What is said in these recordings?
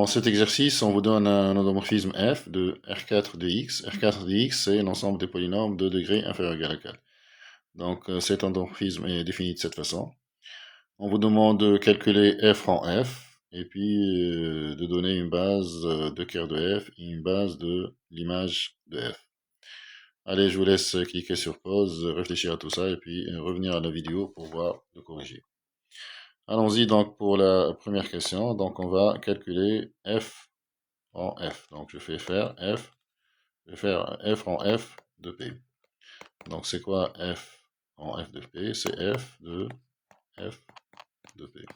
cet exercice, on vous donne un endomorphisme f de R4 de x. R4 de x, c'est l'ensemble des polynômes de degré inférieur ou égal à 4. Donc cet endomorphisme est défini de cette façon. On vous demande de calculer f en f, et puis de donner une base de cœur de f et une base de l'image de f. Allez, je vous laisse cliquer sur pause, réfléchir à tout ça, et puis revenir à la vidéo pour voir le corriger. Allons-y donc pour la première question. Donc on va calculer f en f. Donc je vais faire f en f de p. Donc c'est quoi f en f de p? C'est f de p.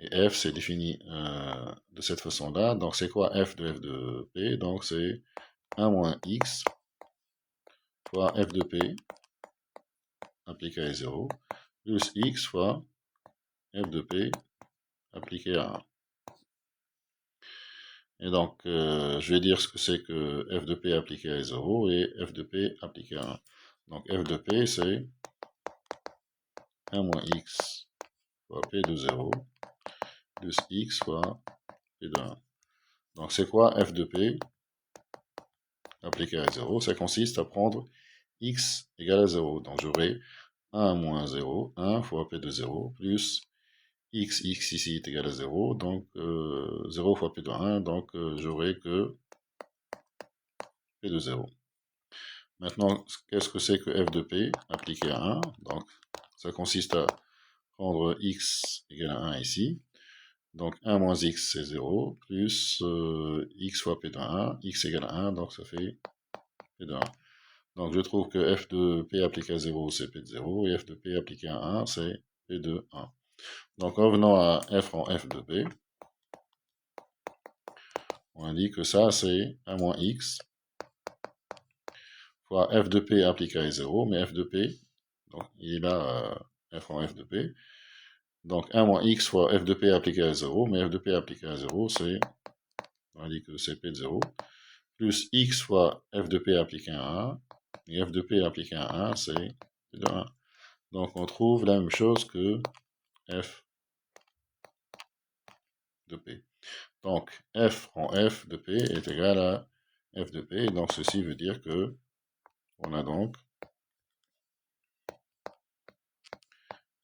Et f c'est défini de cette façon-là. Donc c'est quoi f de p? Donc c'est 1 moins x fois f de p appliqué à 0 plus x fois f de p appliqué à 1. Et donc, je vais dire ce que c'est que f de p appliqué à 0 et f de p appliqué à 1. Donc, f de p, c'est 1 moins x fois p de 0 plus x fois p de 1. Donc, c'est quoi f de p appliqué à 0? Ça consiste à prendre x égale à 0. Donc, j'aurai 1 moins 0, 1 fois p de 0 plus x ici est égal à 0, donc 0 fois p de 1, donc j'aurai que p de 0. Maintenant, qu'est-ce que c'est que f de p appliqué à 1? Donc, ça consiste à prendre x égale à 1 ici. Donc, 1 moins x, c'est 0, plus x fois p de 1, x égale à 1, donc ça fait p de 1. Donc, je trouve que f de p appliqué à 0, c'est p de 0, et f de p appliqué à 1, c'est p de 1. Donc, revenons à f en f de p. On a dit que ça, c'est 1 moins x fois f de p appliqué à 0, mais f de p, donc il est là, f en f de p. Donc 1 moins x fois f de p appliqué à 0, mais f de p appliqué à 0, c'est, on dit que c'est p de 0, plus x fois f de p appliqué à 1, et f de p appliqué à 1, c'est p de 1. Donc on trouve la même chose que f de p. Donc f en f de p est égal à f de p, donc ceci veut dire que on a donc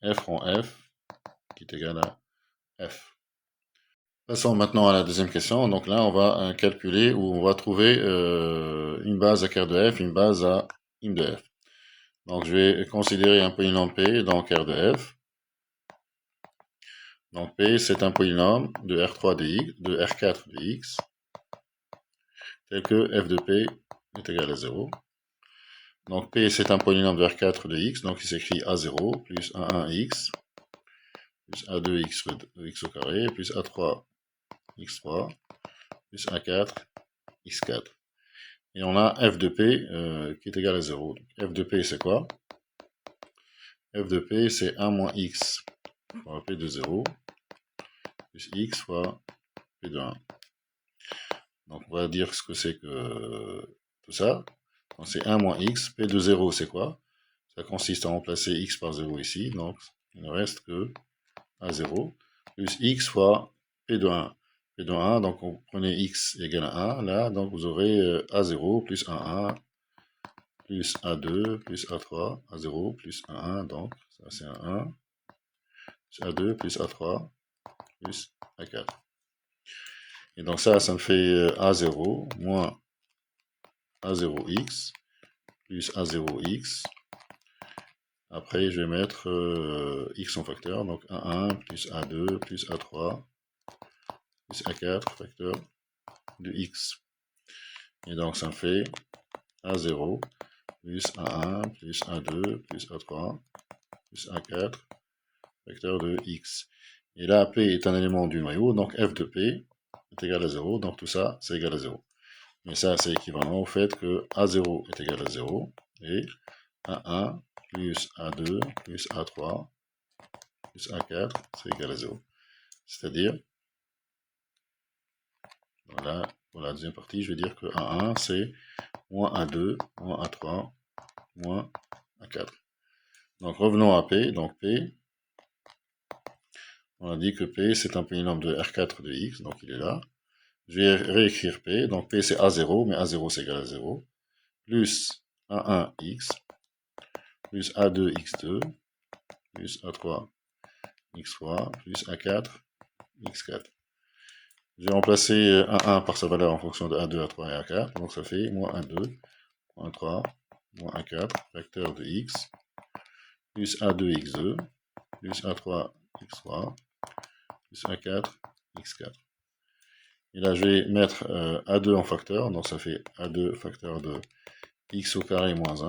f en f qui est égal à f. Passons maintenant à la deuxième question. Donc là, on va calculer ou on va trouver une base à quart de f, une base à im de f. Donc je vais considérer un polynôme p dans quart de f. Donc p, c'est un polynôme de R3 de x, de R4 de x, tel que f de p est égal à 0. Donc p, c'est un polynôme de R4 de x, donc il s'écrit a0 plus a1x plus a2x au carré plus a3x3 plus a4 x4. Et on a f de p qui est égal à 0. Donc, f de p, c'est quoi? F de p, c'est 1 moins x fois p de 0 plus x fois p de 1. Donc, on va dire ce que c'est que tout ça. Donc, c'est 1 moins x. P de 0, c'est quoi? Ça consiste à remplacer x par 0 ici. Donc, il ne reste que a0 plus x fois p de 1. P de 1, donc vous prenez x égale à 1, là, donc vous aurez a0 plus 1 plus A2 plus A3, A0 plus A1, donc ça c'est A1, plus A2 plus A3 plus A4. Et donc ça me fait A0 moins A0x plus A0x. Après je vais mettre x en facteur, donc A1 plus A2 plus A3 plus A4 facteur de x. Et donc ça me fait A0 plus A1 plus A2 plus A3 plus A4 facteur de x. Et là, P est un élément du noyau, donc f de P est égal à 0, donc tout ça, c'est égal à 0. Mais ça, c'est équivalent au fait que A0 est égal à 0, et A1 plus A2 plus A3 plus A4, c'est égal à 0. C'est-à-dire, voilà, pour la deuxième partie, je vais dire que A1, c'est moins A2, moins A3, moins A4. Donc revenons à P, donc P, On a dit que P, c'est un polynôme de R4 de X, donc il est là. Je vais réécrire P, donc P c'est A0, mais A0 c'est égal à 0, plus A1X, plus A2X2, plus A3 X3, plus A4 X4. Je vais remplacer A1 par sa valeur en fonction de A2, A3 et A4, donc ça fait moins A2, moins A3, moins A4, vecteur de X, plus A2X2, plus A3 X3, plus A4 X4. Et là, je vais mettre A2 en facteur, donc ça fait A2 facteur de X au carré moins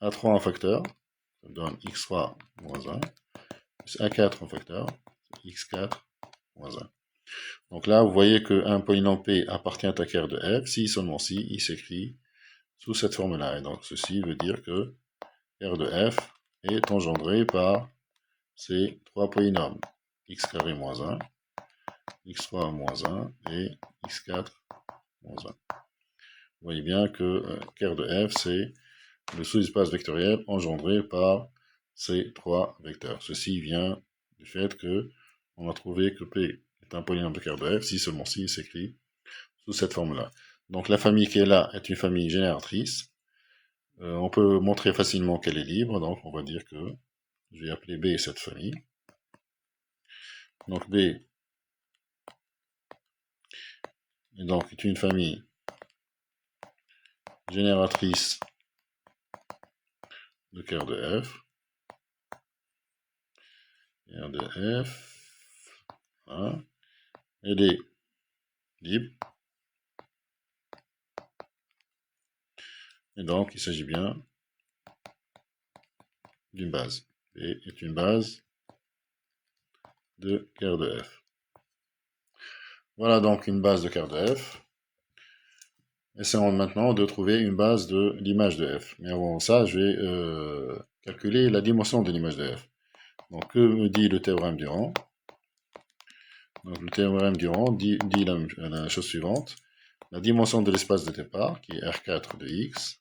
1. A3 en facteur, ça donne X3 moins 1. Plus A4 en facteur, X4 moins 1. Donc là, vous voyez qu'un polynôme P appartient à Ker de F, si seulement si, il s'écrit sous cette forme-là. Et donc ceci veut dire que Ker de F est engendré par ces trois polynômes, x carré moins 1, x3 moins 1 et x4 moins 1. Vous voyez bien que Ker de F, c'est le sous-espace vectoriel engendré par ces trois vecteurs. Ceci vient du fait que on a trouvé que P est un polynôme de Ker de F, si seulement si il s'écrit sous cette forme-là. Donc la famille qui est là est une famille génératrice. On peut montrer facilement qu'elle est libre, donc on va dire que je vais appeler B cette famille. Donc B est donc une famille génératrice de Ker de F. Ker de F. Voilà. Elle est libre. Et donc, il s'agit bien d'une base. B est une base de Ker de F. Voilà donc une base de Ker de F. Essayons maintenant de trouver une base de l'image de F. Mais avant ça, je vais calculer la dimension de l'image de F. Donc, que me dit le théorème du rang? Donc, le théorème du rang dit la chose suivante. La dimension de l'espace de départ, qui est R4 de X,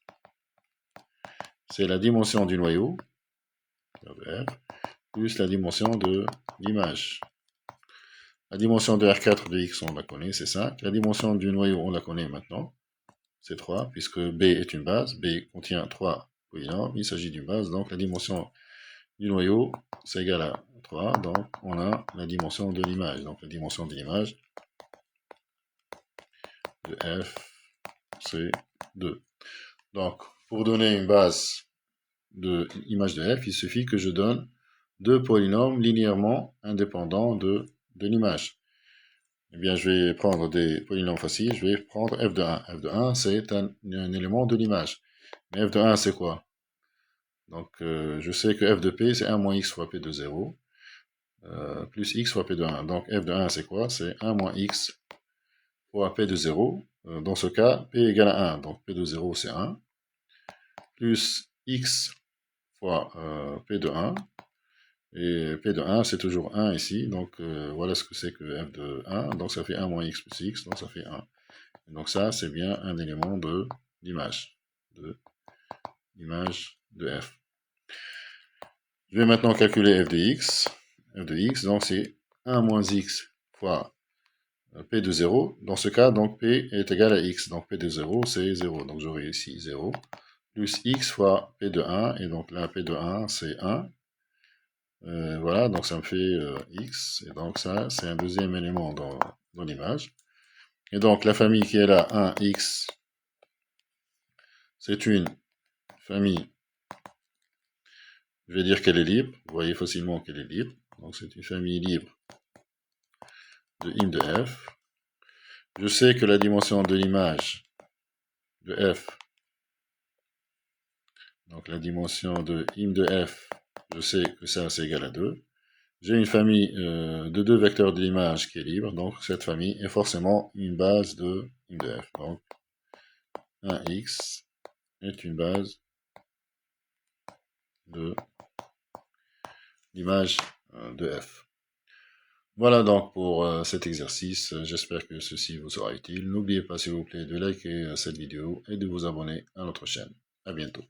c'est la dimension du noyau, de F, plus la dimension de l'image. La dimension de R4 de X, on la connaît, c'est 5. La dimension du noyau, on la connaît maintenant, c'est 3, puisque B est une base. B contient 3 polynômes, il s'agit d'une base, donc la dimension du noyau, c'est égal à 3, donc on a la dimension de l'image. Donc la dimension de l'image de F, c'est 2. Donc, pour donner une base de l'image de F, il suffit que je donne deux polynômes linéairement indépendants de l'image. Eh bien, je vais prendre des polynômes faciles, je vais prendre f de 1. f de 1, c'est un élément de l'image. Mais f de 1, c'est quoi? Donc, je sais que f de p, c'est 1 moins x fois p de 0, plus x fois p de 1. Donc, f de 1, c'est quoi? C'est 1 moins x fois p de 0. Dans ce cas, p égale à 1. Donc, p de 0, c'est 1. Plus x fois p de 1. Et p de 1, c'est toujours 1 ici. Donc, voilà ce que c'est que f de 1. Donc, ça fait 1 moins x plus x. Donc, ça fait 1. Et donc, ça, c'est bien un élément de l'image. De l'image de f. Je vais maintenant calculer f de x. f de x, donc, c'est 1 moins x fois p de 0. Dans ce cas, donc, p est égal à x. Donc, p de 0, c'est 0. Donc, j'aurai ici 0. Plus x fois p de 1. Et donc, là, p de 1, c'est 1. Voilà, donc ça me fait x, et donc ça, c'est un deuxième élément dans l'image. Et donc, la famille qui est là, 1x, c'est une famille, je vais dire qu'elle est libre, vous voyez facilement qu'elle est libre, donc c'est une famille libre de im de f. Je sais que la dimension de l'image de f, donc la dimension de im de f, je sais que ça, c'est égal à 2. J'ai une famille de deux vecteurs de l'image qui est libre, donc cette famille est forcément une base de im de f. Donc 1x est une base de l'image de f. Voilà donc pour cet exercice. J'espère que ceci vous sera utile. N'oubliez pas s'il vous plaît de liker cette vidéo et de vous abonner à notre chaîne. À bientôt.